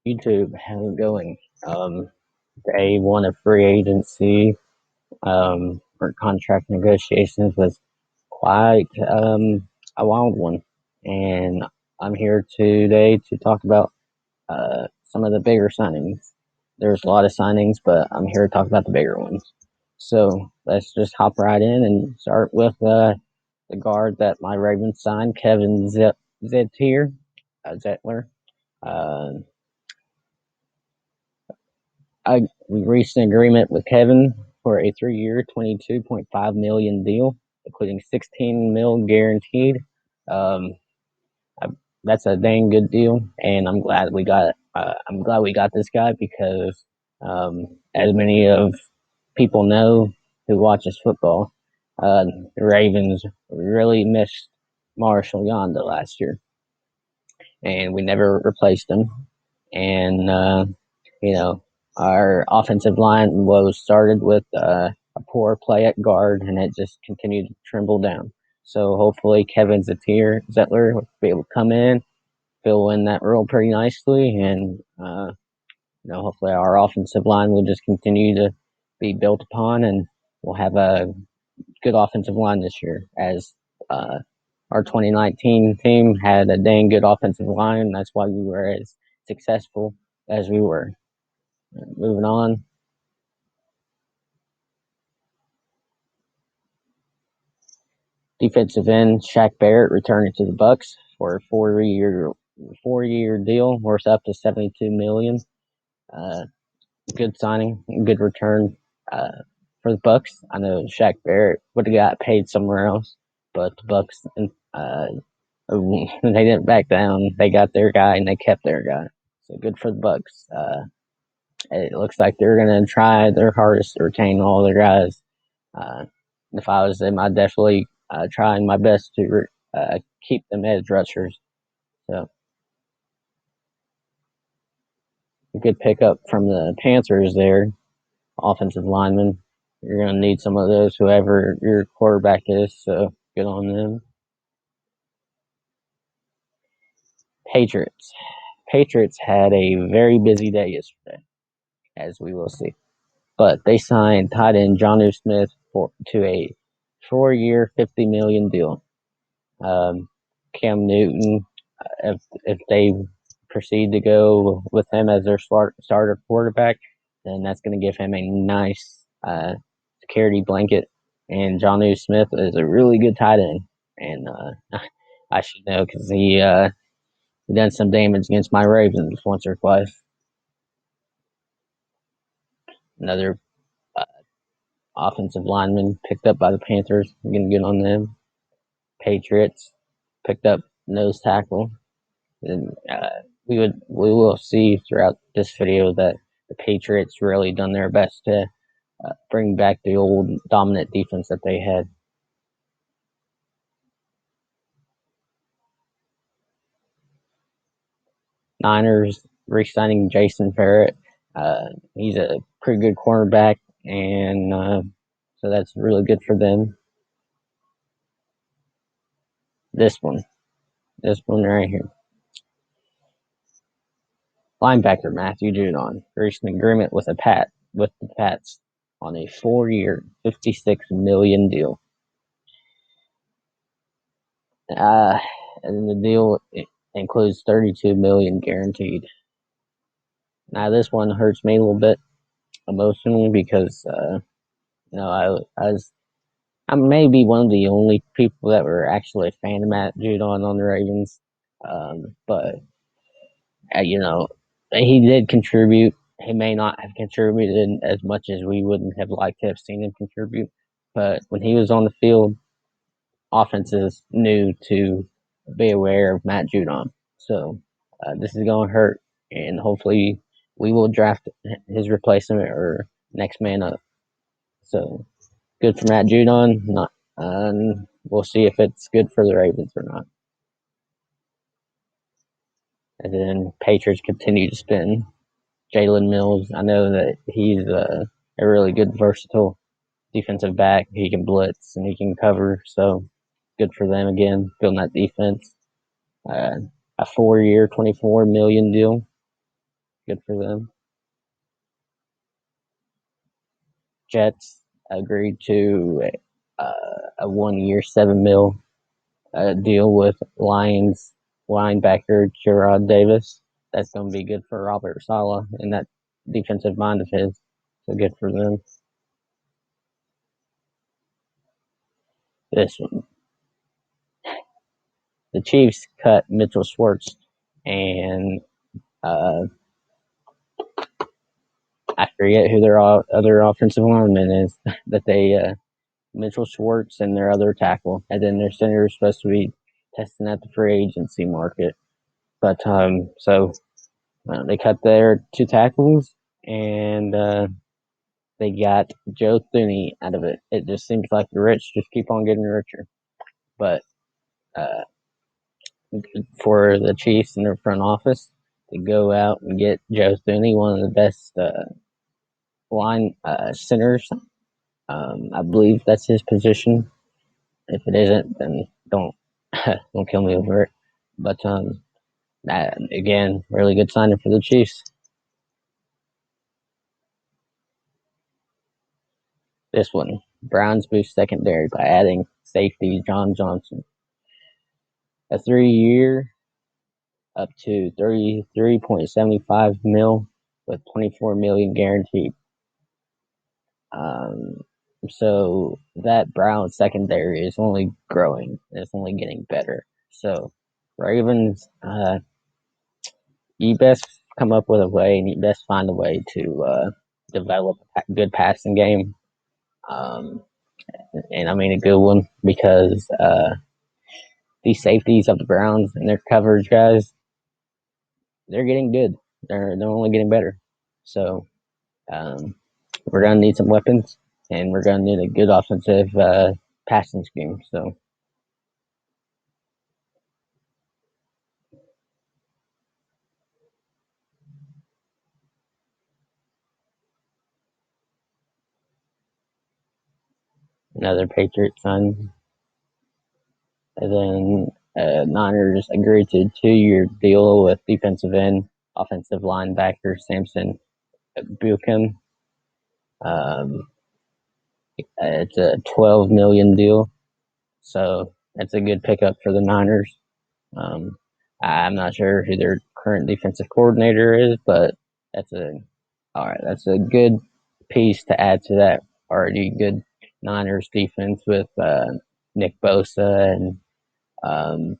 YouTube, how's it going? Day one of free agency or contract negotiations was quite a wild one, and I'm here today to talk about some of the bigger signings. There's a lot of signings, but I'm here to talk about the bigger ones. So let's just hop right in and start with the guard that my Ravens signed, Kevin Zettler. Zettler. Uh, we reached an agreement with Kevin for a 3 year, $22.5 million deal, including 16 mil guaranteed. Um, I, that's a dang good deal, and I'm glad we got. I'm glad we got this guy because, as many of people know who watches football, the Ravens really missed Marshall Yonda last year, and we never replaced him. And you know, our offensive line was started with a poor play at guard, and it just continued to tremble down. So hopefully, Kevin Zettler will be able to come in, fill in that role pretty nicely, and hopefully our offensive line will just continue to be built upon, and we'll have a good offensive line this year. As uh, our 2019 team had a dang good offensive line, that's why we were as successful as we were. Moving on, defensive end Shaq Barrett returning to the Bucks for a four year deal worth up to 72 million. Uh, Good signing, good return for the Bucks. I know Shaq Barrett would have got paid somewhere else, but the Bucks they didn't back down. They got their guy and they kept their guy. So good for the Bucks. It looks like they're gonna try their hardest to retain all their guys. Uh, if I was them, I'd definitely trying my best to keep them edge rushers. So a good pickup from the Panthers there, offensive lineman. You're going to need some of those, whoever your quarterback is. So good on them. Patriots. Patriots had a very busy day yesterday, as we will see. But they signed tight end Jonnu Smith to a 4 year, $50 million deal. Cam Newton, if they proceed to go with him as their starter quarterback, then that's going to give him a nice security blanket. And Jonnu Smith is a really good tight end, and I should know because he done some damage against my Ravens once or twice. Another uh, offensive lineman picked up by the Panthers. I'm gonna get on them. Patriots picked up nose tackle, and we will see throughout this video that the Patriots really done their best to bring back the old dominant defense that they had. Niners re-signing Jason Verrett. He's a pretty good cornerback, and so that's really good for them. This one, this one right here. Linebacker Matthew Judon reached an agreement with the Pats on a 4 year, $56 million deal. Uh, and the deal includes 32 million guaranteed. Now this one hurts me a little bit emotionally because I may be one of the only people that were actually a fan of Matt Judon on the Ravens, but you know he did contribute. He may not have contributed as much as we wouldn't have liked to have seen him contribute, but when he was on the field, offenses knew to be aware of Matt Judon. So this is going to hurt, and hopefully we will draft his replacement or next man up. So good for Matt Judon. Not, we'll see if it's good for the Ravens or not. And then Patriots continue to spin. Jalen Mills, I know that he's a really good versatile defensive back. He can blitz and he can cover. So good for them again, building that defense. Uh, a 4 year, $24 million deal. good for them. Jets agreed to a 1 year, $7 million deal with Lions linebacker Gerard Davis. That's going to be good for Robert Saleh and that defensive mind of his. So good for them. This one. The Chiefs cut Mitchell Schwartz and I forget who their other offensive lineman is that they Mitchell Schwartz and their other tackle, and then their center is supposed to be testing at the free agency market. But so they cut their two tackles and they got Joe Thuney out of it. It just seems like the rich just keep on getting richer. But uh, for the Chiefs and their front office to go out and get Joe Thuney, one of the best line centers. I believe that's his position. If it isn't, then don't don't kill me over it. But again, really good signing for the Chiefs. This one, Browns boost secondary by adding safety John Johnson. A 3 year, up to 33.75 mil with 24 million guaranteed. So that Browns secondary is only growing. It's only getting better. So Ravens, you best come up with a way, and you best find a way to develop a good passing game. Um, and I mean a good one because these safeties of the Browns and their coverage guys, they're getting good. They're only getting better. So um, we're gonna need some weapons, and we're gonna need a good offensive passing scheme. So another Patriot sign, and then Niners agreed to a 2 year deal with defensive end, offensive linebacker Samson Buchan. Um, it's a $12 million deal, so that's a good pickup for the Niners. Um, I'm not sure who their current defensive coordinator is, but that's a all right. That's a good piece to add to that already good Niners defense with Nick Bosa and um,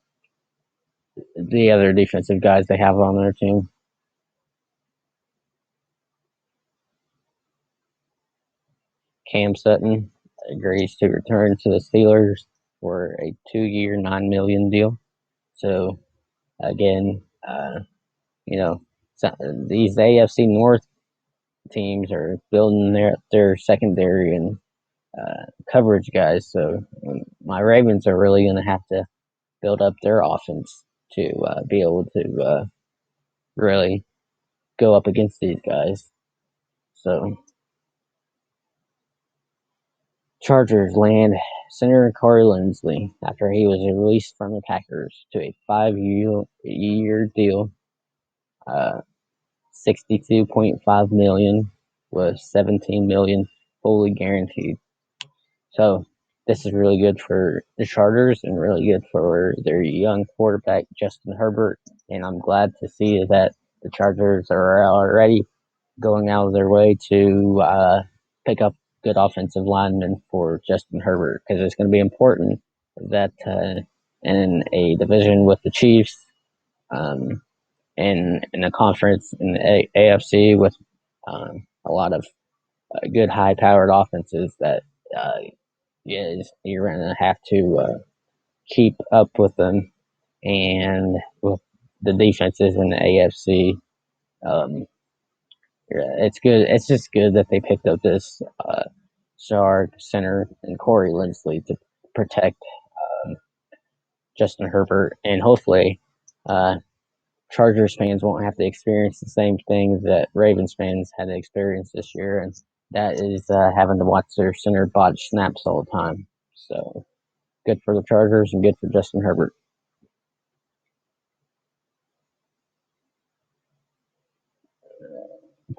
the other defensive guys they have on their team. Cam Sutton agrees to return to the Steelers for a 2 year, $9 million deal. So again, you know, these AFC North teams are building their secondary and coverage guys. So my Ravens are really going to have to build up their offense to be able to really go up against these guys. So Chargers land center Corey Linsley after he was released from the Packers to a 5 year deal, 62.5 million with 17 million fully guaranteed. So this is really good for the Chargers and really good for their young quarterback Justin Herbert. And I'm glad to see that the Chargers are already going out of their way to pick up good offensive linemen for Justin Herbert because it's going to be important that in a division with the Chiefs, in a conference in the AFC with a lot of good high-powered offenses that you're going to have to keep up with them and with the defenses in the AFC. Um, it's good. It's just good that they picked up this Shark center and Corey Linsley to protect um, Justin Herbert, and hopefully, Chargers fans won't have to experience the same things that Ravens fans had to experience this year, and that is having to watch their center botch snaps all the time. So good for the Chargers and good for Justin Herbert.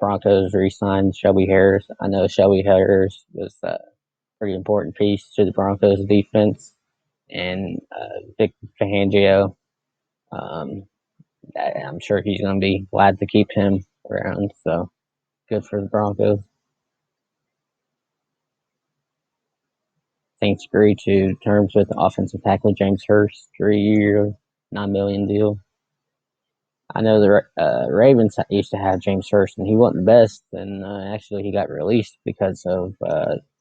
Broncos re-signed Shelby Harris. I know Shelby Harris was a pretty important piece to the Broncos defense, and Vic Fangio. Um, I'm sure he's going to be glad to keep him around. So good for the Broncos. Saints agree to terms with offensive tackle James Hurst, 3 year, $9 million deal. I know the Ravens used to have James Hurst, and he wasn't the best. And actually, he got released because of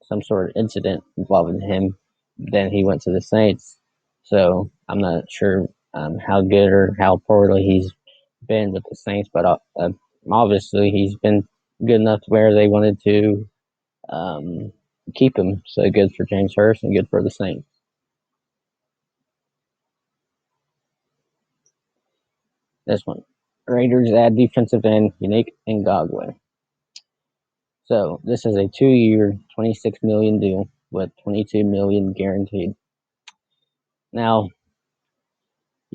some sort of incident involving him. Then he went to the Saints. So I'm not sure how good or how poorly he's been with the Saints, but obviously he's been good enough to where they wanted to um, keep him. So good for James Hurst and good for the Saints. This one. Raiders add defensive end Yannick Ngakoue. So this is a 2 year, $26 million deal with $22 million guaranteed. Now,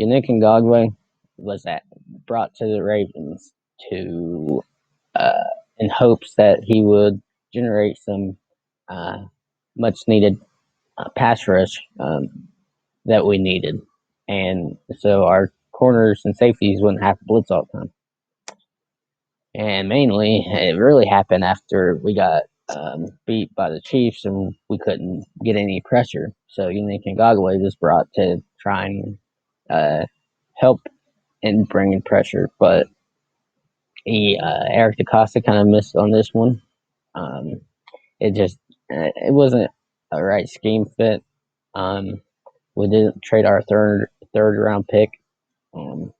Yannick Ngakoue was brought to the Ravens to uh, in hopes that he would generate some much needed pass rush that we needed, and so our corners and safeties wouldn't have to blitz all the time. And mainly, it really happened after we got beat by the Chiefs and we couldn't get any pressure. So Yannick Ngakoue was brought to try and help in bringing pressure, but Eric DeCosta kind of missed on this one. Um, it wasn't a right scheme fit. We didn't trade our third round pick. Um,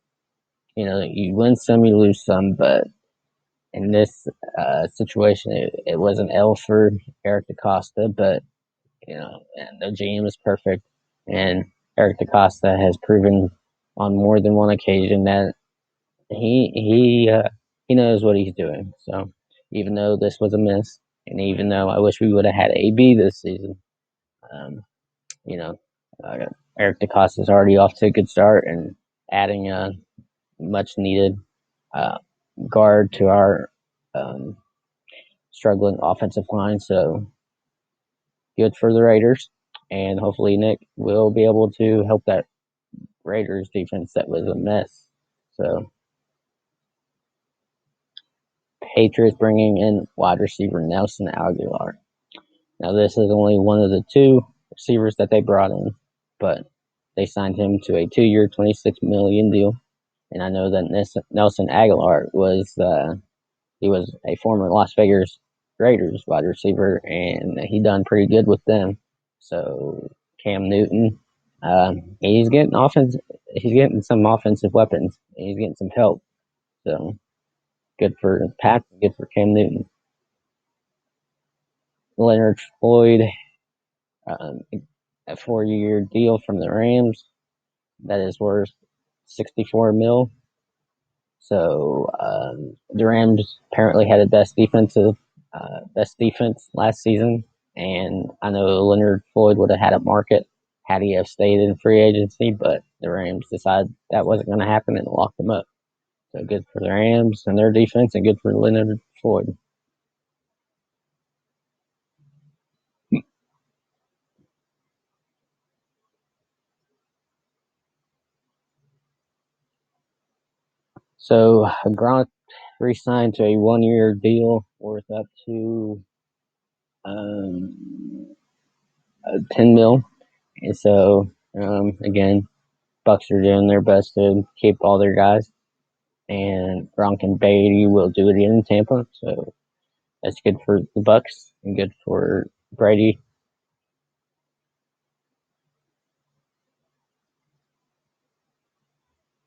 you win some, you lose some, but in this situation, it was an L for Eric DeCosta, but and the GM is perfect, and Eric DeCosta has proven on more than one occasion that he knows what he's doing. So even though this was a miss, and even though I wish we would have had AB this season, um, you know, uh, Eric DeCosta is already off to a good start, and adding a much needed uh, guard to our um, struggling offensive line. So good for the Raiders, and hopefully Nick will be able to help that Raiders defense that was a mess. So Patriots bringing in wide receiver Nelson Aguilar. Now this is only one of the two receivers that they brought in, but they signed him to a 2 year, $26 million deal. And I know that Nelson Aguilar he was a former Las Vegas Raiders wide receiver, and he done pretty good with them. So Cam Newton, he's getting offense. He's getting some offensive weapons. He's getting some help. So good for Pat. Good for Cam Newton. Leonard Floyd, um, a 4 year deal from the Rams that is worth 64 mil. So the Rams apparently had the best defense last season, and I know Leonard Floyd would have had a market had he have stayed in free agency, but the Rams decided that wasn't going to happen and locked him up. So good for the Rams and their defense, and good for Leonard Floyd. So Gronk re-signed to a 1 year deal worth up to um, 10 mil. And so again, Bucks are doing their best to keep all their guys, and Gronk and Beatty will do it in Tampa. So that's good for the Bucks and good for Brady.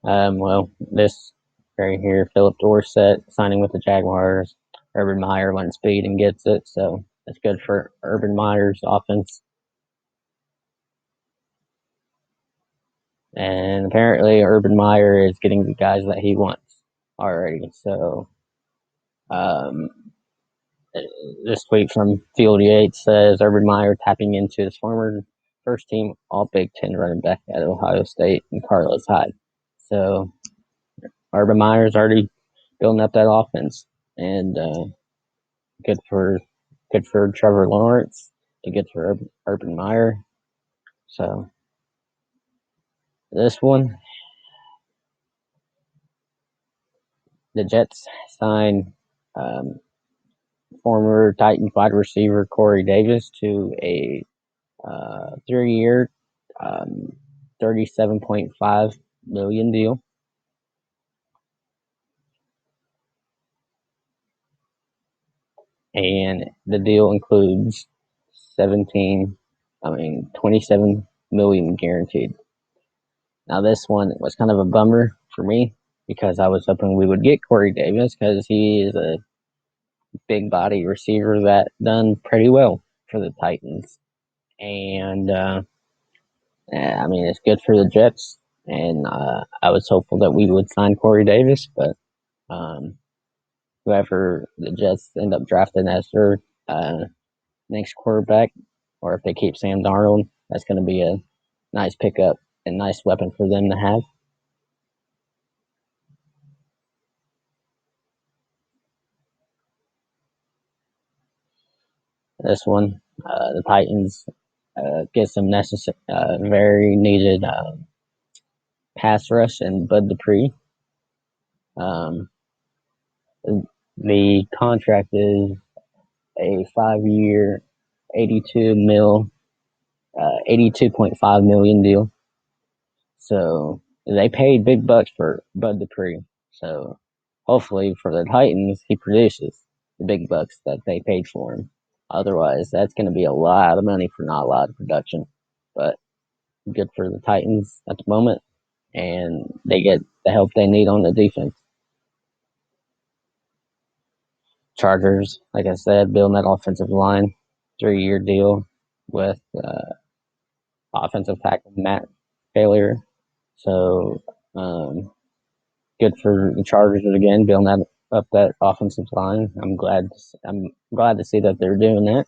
Well, this right here, Philip Dorsett signing with the Jaguars. Urban Meyer went speed and gets it, so that's good for Urban Meyer's offense. And apparently, Urban Meyer is getting the guys that he wants already. So, um, this tweet from Field Yates says Urban Meyer tapping into his former first team All Big Ten running back at Ohio State and Carlos Hyde. So Urban Meyer's already building up that offense. and good for good for Trevor Lawrence, and good for Urban Meyer. So this one, the Jets signed um, former Titans wide receiver Corey Davis to a 3 year, um, $37.5 million deal. And the deal includes 27 million guaranteed. Now this one was kind of a bummer for me because I was hoping we would get Corey Davis because he is a big body receiver that done pretty well for the Titans. And I mean, it's good for the Jets. And I was hopeful that we would sign Corey Davis, but um, whoever the Jets end up drafting as their uh, next quarterback, or if they keep Sam Darnold, that's going to be a nice pickup and nice weapon for them to have. This one, the Titans get some necessary, very needed pass rush and Bud Dupree. Um, the contract is a 5 year, 82.5 million deal. So they paid big bucks for Bud Dupree. So hopefully for the Titans, he produces the big bucks that they paid for him. Otherwise, that's going to be a lot of money for not a lot of production. But good for the Titans at the moment, and they get the help they need on the defense. Chargers, like I said, building that offensive line, 3 year deal with offensive tackle Matt Taylor. So good for the Chargers again, building that up that offensive line. I'm glad to see that they're doing that.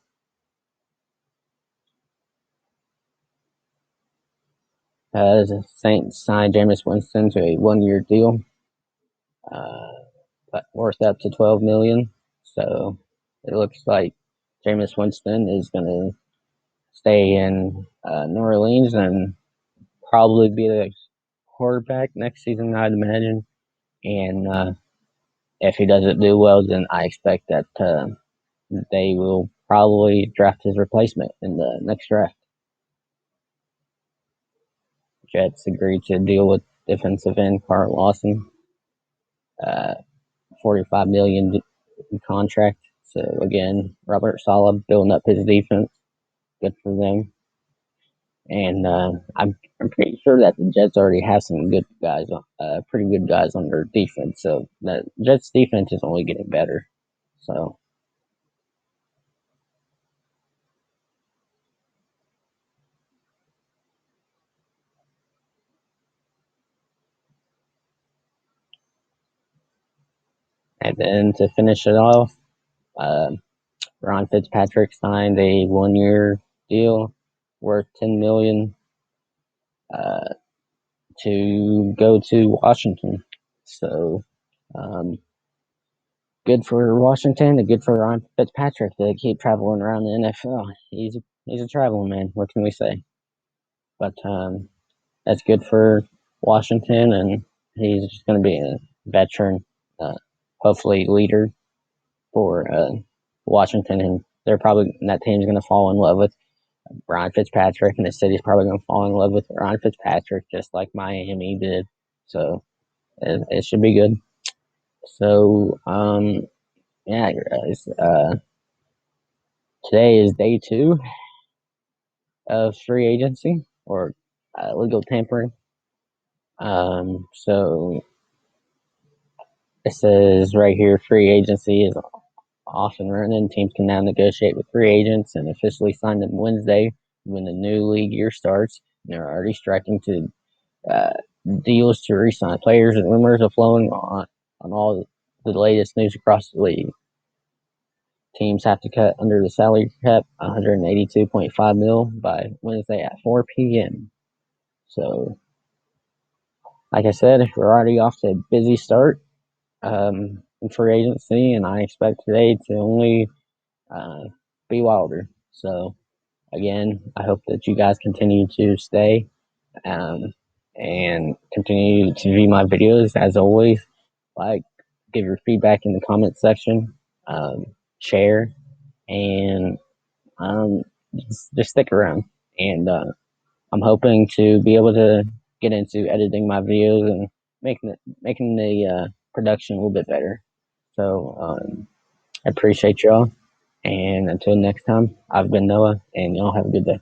Saints signed Jameis Winston to a 1 year deal, but worth up to 12 million. So it looks like Jameis Winston is going to stay in New Orleans and probably be the quarterback next season, I'd imagine. And if he doesn't do well, then I expect that they will probably draft his replacement in the next draft. Jets agreed to deal with defensive end Carl Lawson, uh, 45 million contract. So again, Robert Saleh building up his defense. Good for them. And I'm pretty sure that the Jets already have some good guys, pretty good guys on their defense. So the Jets defense is only getting better. So and then to finish it off, uh, Ron Fitzpatrick signed a 1 year deal worth 10 million uh, to go to Washington. So um, good for Washington and good for Ron Fitzpatrick to keep traveling around the NFL. He's a traveling man. What can we say? But that's good for Washington, and he's just going to be a veteran, uh, hopefully leader for Washington, and they're probably that team's going to fall in love with Ryan Fitzpatrick, and the city's probably going to fall in love with Ryan Fitzpatrick, just like Miami did. So it should be good. So yeah, guys. Today is day 2 of free agency or legal tampering. So it says right here, free agency is off and running. Teams can now negotiate with free agents and officially sign them Wednesday when the new league year starts. And they're already striking to uh, deals to re-sign players, and rumors are flowing on all the latest news across the league. Teams have to cut under the salary cap 182.5 mil by Wednesday at 4 p.m. So, like I said, we're already off to a busy start. in free agency, and I expect today to only be wilder. So again, I hope that you guys continue to stay um, and continue to view my videos as always. Like, give your feedback in the comment section, um, share, and um, just stick around. And I'm hoping to be able to get into editing my videos and making the production a little bit better. So I appreciate y'all. And until next time, I've been Noah, and y'all have a good day.